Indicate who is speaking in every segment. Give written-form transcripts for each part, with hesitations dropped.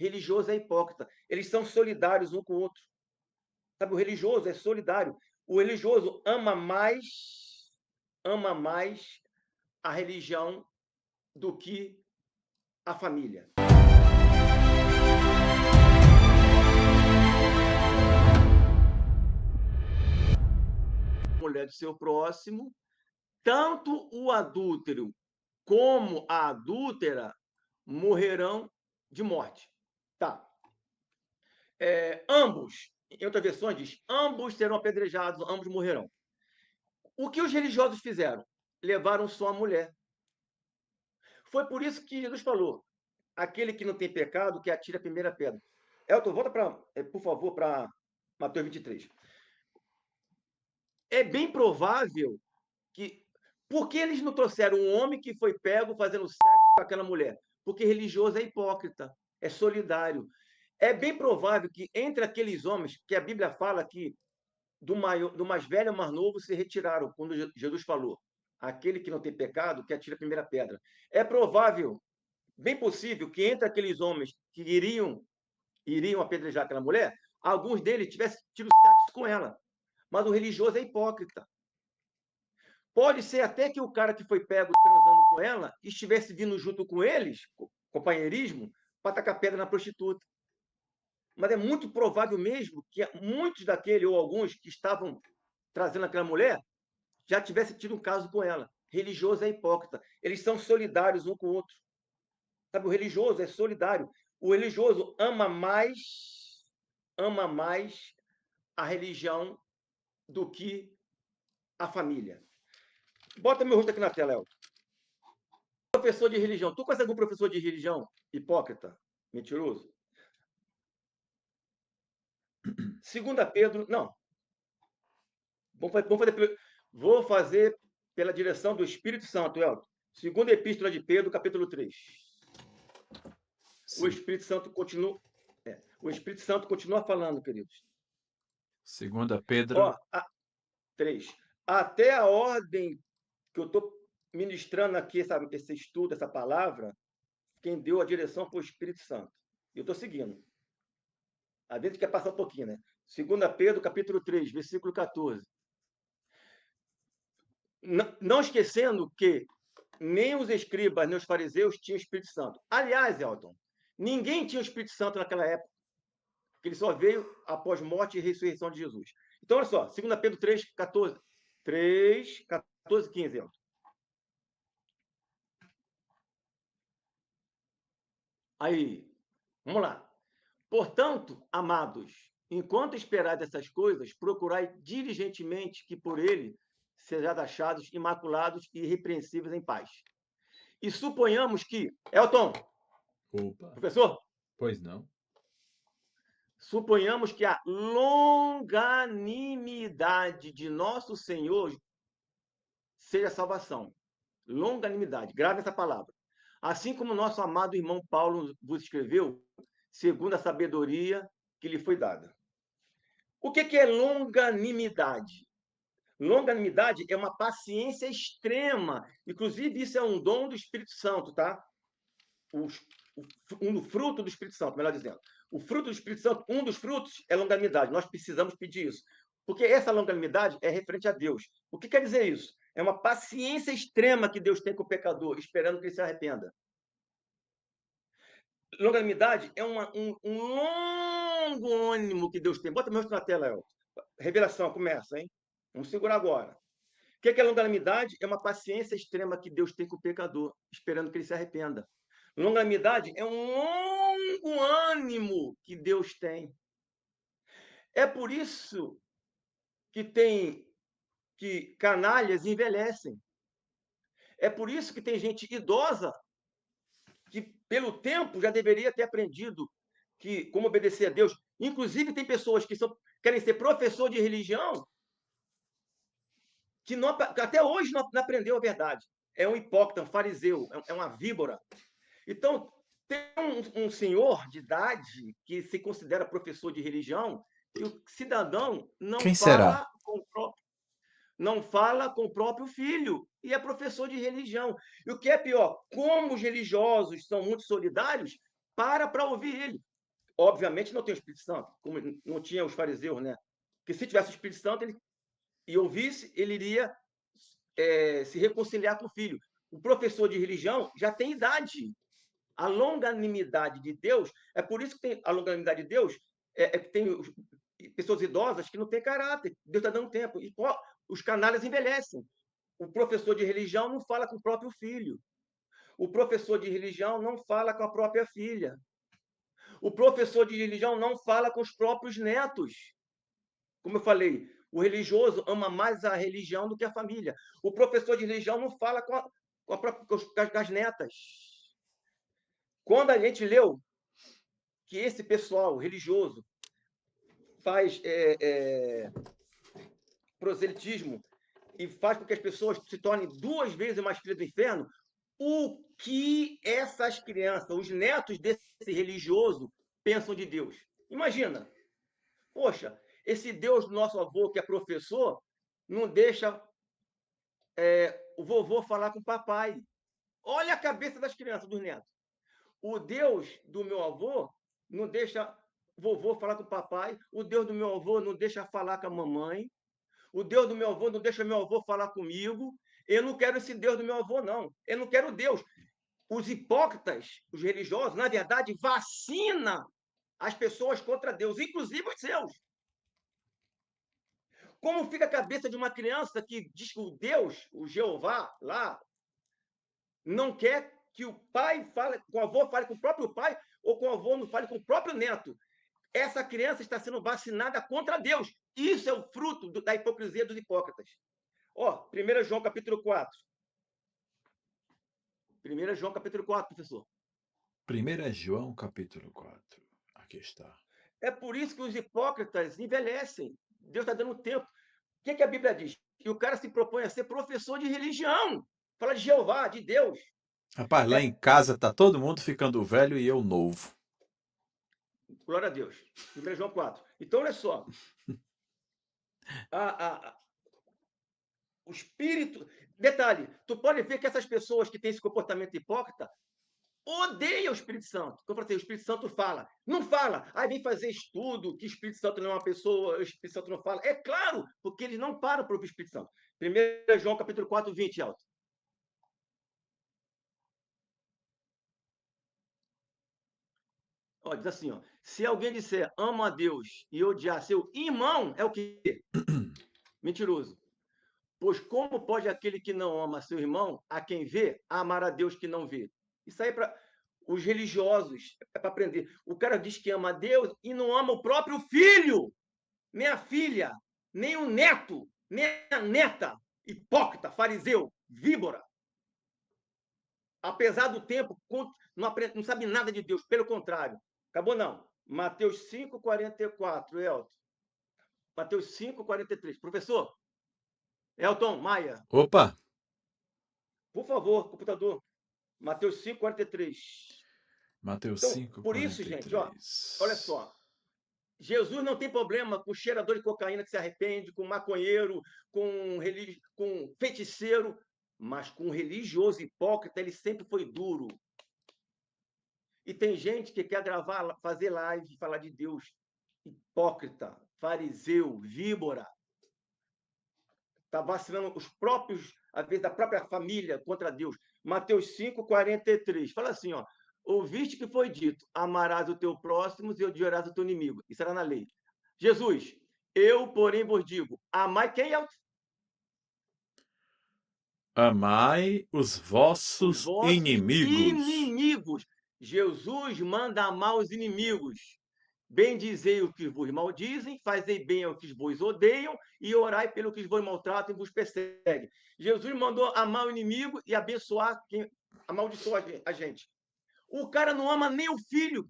Speaker 1: religioso é hipócrita. Eles são solidários um com o outro. Sabe, o religioso é solidário. O religioso ama mais a religião do que a família. Mulher do seu próximo, tanto o adúltero como a adúltera morrerão de morte. Tá. Ambos, em outras versões diz, ambos serão apedrejados, ambos morrerão. O que os religiosos fizeram? Levaram só a mulher. Foi por isso que Jesus falou, aquele que não tem pecado, que atire a primeira pedra. Elton, volta, por favor, para Mateus 23. É bem provável que... Por que eles não trouxeram um homem que foi pego fazendo sexo com aquela mulher? Porque religioso é hipócrita, é solidário. É bem provável que entre aqueles homens, que a Bíblia fala que do mais velho ao mais novo se retiraram, quando Jesus falou, aquele que não tem pecado, que atire a primeira pedra. É provável, bem possível, que entre aqueles homens que iriam apedrejar aquela mulher, alguns deles tivessem tido sexo com ela. Mas o religioso é hipócrita. Pode ser até que o cara que foi pego transando com ela estivesse vindo junto com eles, companheirismo, para tacar pedra na prostituta. Mas é muito provável mesmo que muitos daquele ou alguns que estavam trazendo aquela mulher já tivessem tido um caso com ela. Religioso é hipócrita. Eles são solidários um com o outro. Sabe, o religioso é solidário. O religioso ama mais a religião do que a família. Bota meu rosto aqui na tela, Elton. Professor de religião. Tu conhece algum professor de religião hipócrita? Mentiroso? 2 Pedro... Não. Vou fazer pela direção do Espírito Santo, Elton. 2ª Epístola de Pedro, capítulo 3. Sim. O Espírito Santo continua falando, queridos.
Speaker 2: 2 Pedro
Speaker 1: 3. Até a ordem que eu estou ministrando aqui, sabe, esse estudo, essa palavra, quem deu a direção foi o Espírito Santo. E eu estou seguindo. A gente quer passar um pouquinho, né? 2 Pedro, capítulo 3, versículo 14. Não esquecendo que nem os escribas, nem os fariseus tinham o Espírito Santo. Aliás, Elton, ninguém tinha o Espírito Santo naquela época, porque ele só veio após morte e ressurreição de Jesus. Então, olha só, 2 Pedro 3, 14. 3, 14, 15, Elton. Aí, vamos lá. Portanto, amados, enquanto esperais essas coisas, procurai diligentemente que por ele sejais achados imaculados e irrepreensíveis em paz. E suponhamos que... Elton!
Speaker 2: Opa.
Speaker 1: Professor?
Speaker 2: Pois não.
Speaker 1: Suponhamos que a longanimidade de nosso Senhor seja salvação. Longanimidade. Grave essa palavra. Assim como nosso amado irmão Paulo vos escreveu, segundo a sabedoria que lhe foi dada. O que é longanimidade? Longanimidade é uma paciência extrema. Inclusive, isso é um dom do Espírito Santo, tá? Um fruto do Espírito Santo, melhor dizendo. O fruto do Espírito Santo, um dos frutos é longanimidade. Nós precisamos pedir isso. Porque essa longanimidade é referente a Deus. O que quer dizer isso? É uma paciência extrema que Deus tem com o pecador, esperando que ele se arrependa. Longanimidade é um longo ânimo que Deus tem. Bota meu rosto na tela, Elton. Revelação, começa, hein? Vamos segurar agora. O que é longanimidade? É uma paciência extrema que Deus tem com o pecador, esperando que ele se arrependa. Longanimidade é um longo ânimo que Deus tem. É por isso que canalhas envelhecem. É por isso que tem gente idosa que, pelo tempo, já deveria ter aprendido como obedecer a Deus. Inclusive, tem pessoas que querem ser professor de religião que até hoje não aprendeu a verdade. É um hipócrita, um fariseu, é uma víbora. Então, tem um senhor de idade que se considera professor de religião e o cidadão não fala com o próprio filho e é professor de religião. E o que é pior, como os religiosos são muito solidários, para ouvir ele. obviamente não tem o Espírito Santo, como não tinha os fariseus, né? Porque se tivesse o Espírito Santo e ouvisse, ele iria se reconciliar com o filho. O professor de religião já tem idade. A longanimidade de Deus, é por isso que tem a longanimidade de Deus, que tem pessoas idosas que não têm caráter. Deus está dando tempo. E os canalhas envelhecem. O professor de religião não fala com o próprio filho. O professor de religião não fala com a própria filha. O professor de religião não fala com os próprios netos. Como eu falei, o religioso ama mais a religião do que a família. O professor de religião não fala com as netas. Quando a gente leu que esse pessoal religioso faz proselitismo e faz com que as pessoas se tornem 2 vezes mais filhas do inferno, o que essas crianças, os netos desse religioso, pensam de Deus? Imagina, poxa, esse Deus do nosso avô, que é professor, não deixa o vovô falar com o papai. Olha a cabeça das crianças, dos netos. O Deus do meu avô não deixa vovô falar com o papai, o Deus do meu avô não deixa falar com a mamãe, o Deus do meu avô não deixa meu avô falar comigo. Eu não quero esse Deus do meu avô, não. Eu não quero Deus. Os hipócritas, os religiosos, na verdade, vacinam as pessoas contra Deus, inclusive os seus. Como fica a cabeça de uma criança que diz que o Deus, o Jeová, lá, não quer que o pai fale, com o avô fale com o próprio pai, ou com o avô não fale com o próprio neto? Essa criança está sendo vacinada contra Deus. Isso é o fruto da hipocrisia dos hipócritas. Ó, 1 João capítulo 4. 1 João capítulo 4, professor.
Speaker 2: 1 João capítulo 4. Aqui está.
Speaker 1: É por isso que os hipócritas envelhecem. Deus está dando tempo. O que a Bíblia diz? Que o cara se propõe a ser professor de religião. Fala de Jeová, de Deus.
Speaker 2: Rapaz, lá em casa tá todo mundo ficando velho e eu novo.
Speaker 1: Glória a Deus. 1 João 4. Então, olha só. O espírito. Detalhe, tu pode ver que essas pessoas que têm esse comportamento hipócrita odeiam o Espírito Santo. Como eu falei, o Espírito Santo fala. Não fala. Aí vem fazer estudo que o Espírito Santo não é uma pessoa, o Espírito Santo não fala. É claro, porque eles não param para o Espírito Santo. 1 João capítulo 4, 20, Alto. Ó, diz assim, ó, se alguém disser ama a Deus e odiar seu irmão, é o quê? Mentiroso. Pois como pode aquele que não ama seu irmão, a quem vê, amar a Deus que não vê? Isso aí é para os religiosos, é para aprender. O cara diz que ama a Deus e não ama o próprio filho, nem a filha, nem o neto, nem a neta. Hipócrita, fariseu, víbora. Apesar do tempo, não sabe nada de Deus, pelo contrário. Acabou não. Mateus 5, 44, Elton. Mateus 5, 43. Professor, Elton Maia,
Speaker 2: Opa!
Speaker 1: por favor, computador. Mateus 5, 43.
Speaker 2: Mateus
Speaker 1: Então,
Speaker 2: 5,
Speaker 1: por isso, gente, ó,
Speaker 2: 43.
Speaker 1: olha só. Jesus não tem problema com cheirador de cocaína que se arrepende, com maconheiro, com feiticeiro, mas com religioso hipócrita ele sempre foi duro. E tem gente que quer gravar, fazer live, falar de Deus. Hipócrita, fariseu, víbora. Está vacinando os próprios, às vezes, da própria família contra Deus. Mateus 5, 43. Fala assim, ó. Ouviste que foi dito, amarás o teu próximo e odiarás o teu inimigo. Isso era na lei. Jesus, eu, porém, vos digo, amai quem é o...
Speaker 2: Amai os
Speaker 1: Os
Speaker 2: vossos
Speaker 1: vossos
Speaker 2: inimigos.
Speaker 1: inimigos. Jesus manda amar os inimigos. Bendizei os que vos maldizem, fazei bem aos que vos odeiam e orai pelo que vos maltratam e vos perseguem. Jesus mandou amar o inimigo e abençoar quem amaldiçoa a gente. O cara não ama nem o filho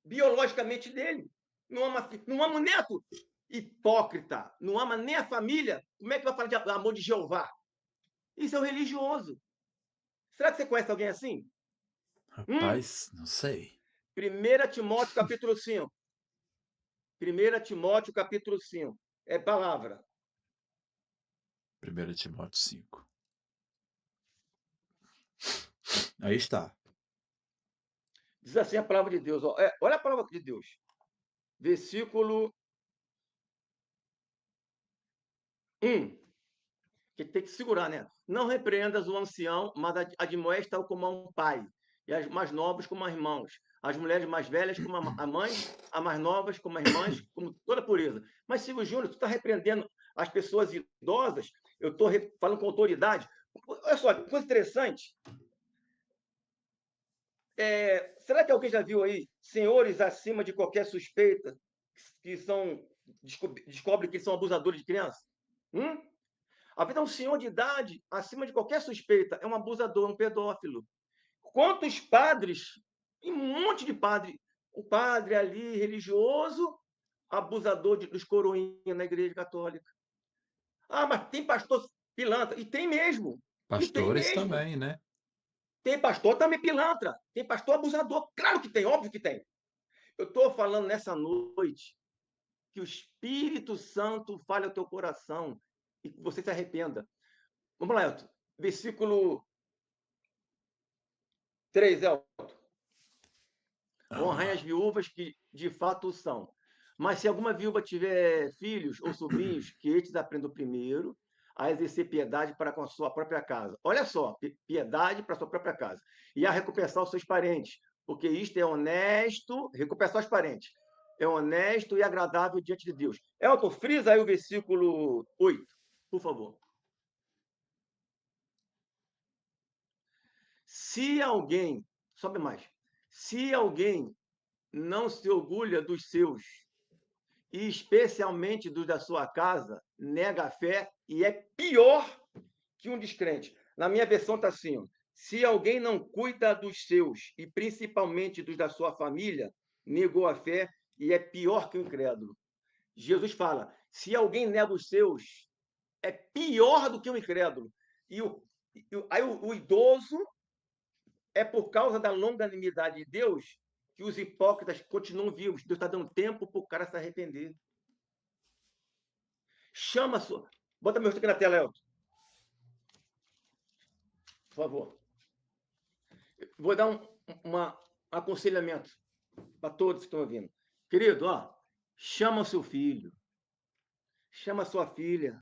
Speaker 1: biologicamente dele. Não ama o neto. Hipócrita. Não ama nem a família. Como é que vai falar de amor de Jeová? Isso é o religioso. Será que você conhece alguém assim?
Speaker 2: Rapaz, não sei.
Speaker 1: 1 Timóteo capítulo 5. 1 Timóteo capítulo 5. É palavra.
Speaker 2: 1 Timóteo 5. Aí está.
Speaker 1: Diz assim a palavra de Deus, ó, olha a palavra de Deus, versículo 1, que tem que segurar, né? Não repreendas o ancião, mas admoesta-o como a um pai, e as mais novas como a irmãos, as mulheres mais velhas como a mães, as mais novas como as irmãs, como toda pureza. Mas, Silvio Júnior, tu está repreendendo as pessoas idosas, eu estou falando com autoridade. Olha só, que coisa interessante. Será que alguém já viu aí senhores acima de qualquer suspeita que descobre que são abusadores de criança? Hum? A vida é um senhor de idade acima de qualquer suspeita, é um abusador, um pedófilo. Quantos padres, e um monte de padre, o padre ali religioso, abusador dos coroinhas na igreja católica. Ah, mas tem pastor pilantra, e tem mesmo, e tem
Speaker 2: Pastores
Speaker 1: mesmo.
Speaker 2: também, né?
Speaker 1: Tem pastor também pilantra, tem pastor abusador, claro que tem, óbvio que tem. Eu estou falando nessa noite que o Espírito Santo fale ao teu coração e que você se arrependa. Vamos lá, Elton. Versículo 3, Elton.
Speaker 2: Vamos
Speaker 1: Honrai
Speaker 2: lá.
Speaker 1: as viúvas que de fato são. Mas se alguma viúva tiver filhos ou sobrinhos, que estes aprendam primeiro a exercer piedade para com a sua própria casa. Olha só, piedade para a sua própria casa. E a recompensar os seus parentes, porque isto é honesto, recompensar os parentes. É honesto e agradável diante de Deus. Elton, frisa aí o versículo 8, por favor. Se alguém, sobe mais, se alguém não se orgulha dos seus, e especialmente dos da sua casa, nega a fé e é pior que um descrente. Na minha versão está assim: ó, se alguém não cuida dos seus, e principalmente dos da sua família, negou a fé e é pior que o incrédulo. Jesus fala: se alguém nega os seus, é pior do que o incrédulo. Aí o idoso é por causa da longanimidade de Deus que os hipócritas continuam vivos. Deus está dando tempo para o cara se arrepender. Chama a sua. Bota meu aqui na tela, Elton, por favor. Vou dar um aconselhamento para todos que estão ouvindo. Querido, ó, chama o seu filho, chama a sua filha,